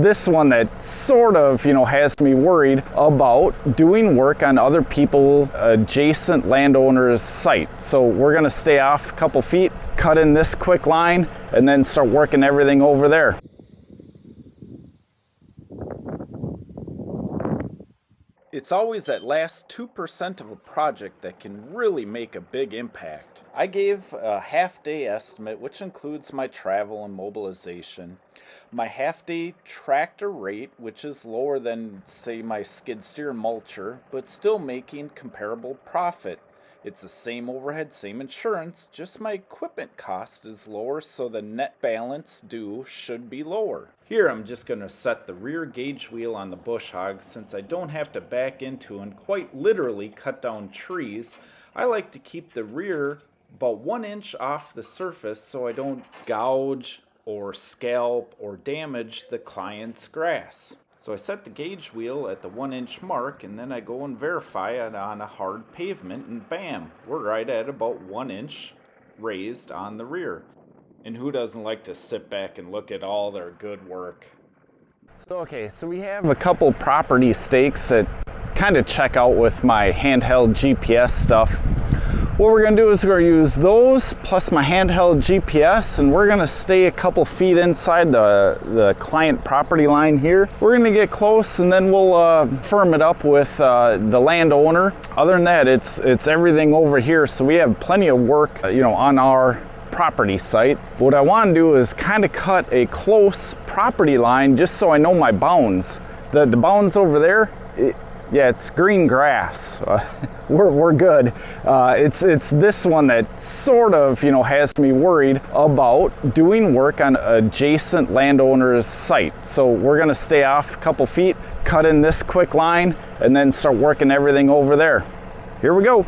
this one that sort of, has me worried about doing work on other people adjacent landowners' site. So we're gonna stay off a couple feet, cut in this quick line, and then start working everything over there. It's always that last 2% of a project that can really make a big impact. I gave a half-day estimate, which includes my travel and mobilization. My half-day tractor rate, which is lower than, say, my skid steer and mulcher, but still making comparable profit. It's the same overhead, same insurance, just my equipment cost is lower, so the net balance due should be lower. Here I'm just going to set the rear gauge wheel on the bush hog since I don't have to back into and quite literally cut down trees. I like to keep the rear about 1 inch off the surface so I don't gouge or scalp or damage the client's grass. So I set the gauge wheel at the 1 inch mark, and then I go and verify it on a hard pavement, and bam, we're right at about 1 inch raised on the rear. And who doesn't like to sit back and look at all their good work? So we have a couple property stakes that kind of check out with my handheld GPS stuff. What we're going to do is we're going to use those plus my handheld GPS, and we're going to stay a couple feet inside the client property line here. We're going to get close, and then we'll firm it up with the landowner. Other than that, it's everything over here, so we have plenty of work on our property site. What I want to do is kind of cut a close property line just so I know my bounds. The bounds over there, it's green grass. We're good. It's this one that sort of, has me worried about doing work on adjacent landowners' site. So we're gonna stay off a couple feet, cut in this quick line, and then start working everything over there. Here we go.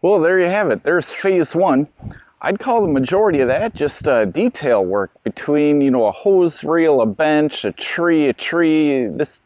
Well, there you have it. There's phase one. I'd call the majority of that just detail work between, a hose reel, a bench, a tree,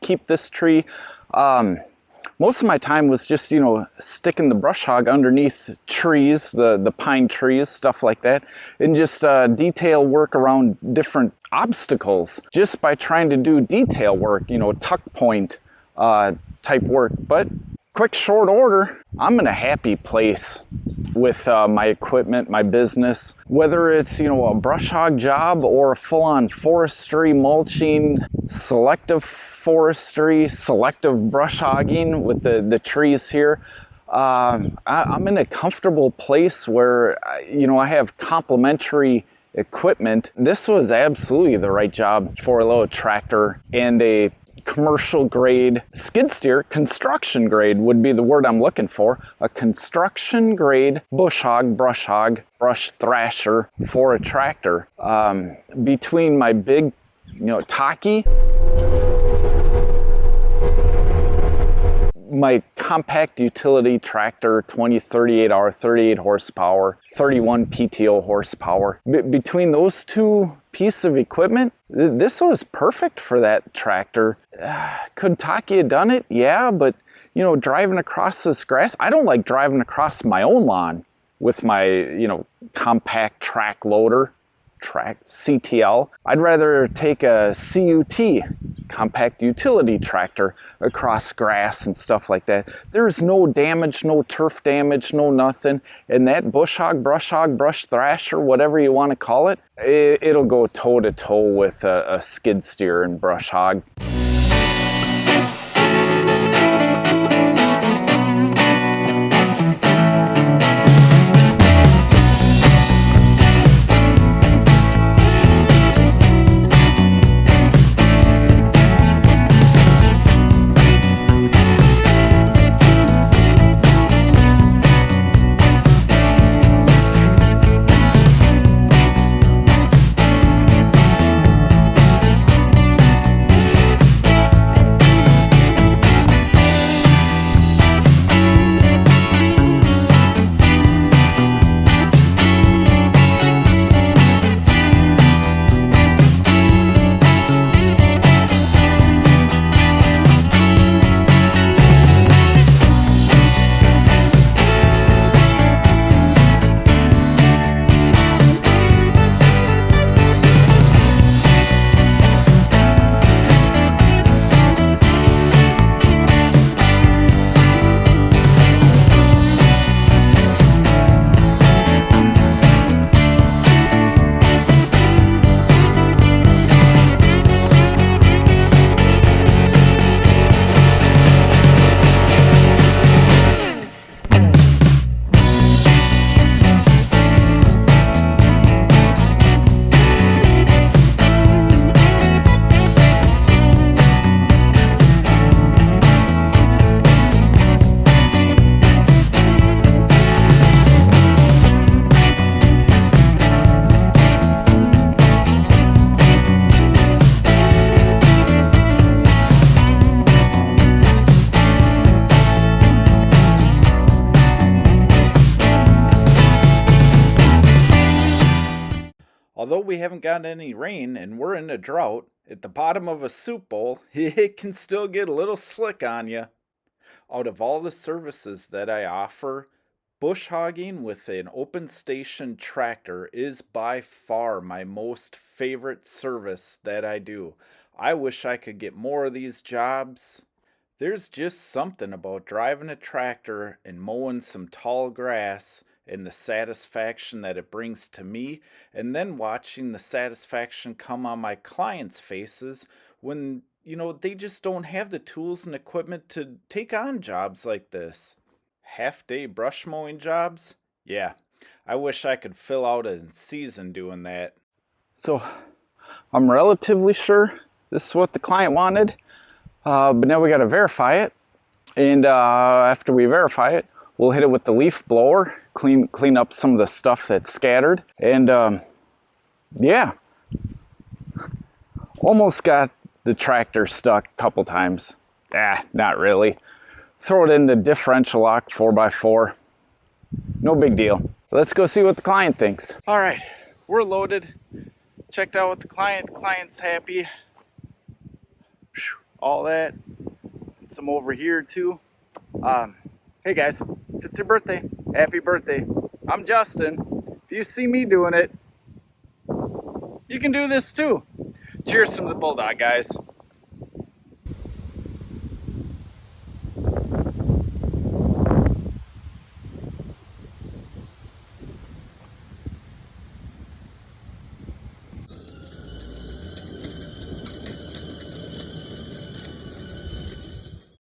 keep this tree. Most of my time was just, sticking the brush hog underneath trees, the pine trees, stuff like that, and just detail work around different obstacles just by trying to do detail work, tuck point type work. But quick, short order, I'm in a happy place with my equipment, my business. Whether it's, a brush hog job or a full-on forestry, mulching, selective forestry, selective brush hogging with the trees here, I'm in a comfortable place where, I have complementary equipment. This was absolutely the right job for a little tractor and a commercial grade skid steer. Construction grade would be the word I'm looking for. A construction grade brush brush thrasher for a tractor. Between my big, Taki, my compact utility tractor 2038R, 38 horsepower, 31 PTO horsepower. Between those two pieces of equipment, this was perfect for that tractor. Could Taki have done it? Yeah, but driving across this grass, I don't like driving across my own lawn with my, compact track loader. CTL. I'd rather take a CUT, compact utility tractor, across grass and stuff like that. There's no damage, no turf damage, no nothing. And that brush thrasher, whatever you want to call it, it'll go toe to toe with a skid steer and brush hog. Although we haven't gotten any rain and we're in a drought, at the bottom of a soup bowl, it can still get a little slick on you. Out of all the services that I offer, bush hogging with an open station tractor is by far my most favorite service that I do. I wish I could get more of these jobs. There's just something about driving a tractor and mowing some tall grass and the satisfaction that it brings to me, and then watching the satisfaction come on my clients' faces when, they just don't have the tools and equipment to take on jobs like this. Half-day brush mowing jobs? Yeah, I wish I could fill out a season doing that. So, I'm relatively sure this is what the client wanted, but now we gotta verify it, and after we verify it, we'll hit it with the leaf blower, clean up some of the stuff that's scattered, and yeah, almost got the tractor stuck a couple times. Not really. Throw it in the differential lock 4x4. No big deal. Let's go see what the client thinks. All right, we're loaded. Checked out with the client. Client's happy. All that. And some over here too. Hey guys, if it's your birthday, happy birthday. I'm Justin. If you see me doing it, you can do this too. Cheers from the Bulldog, guys.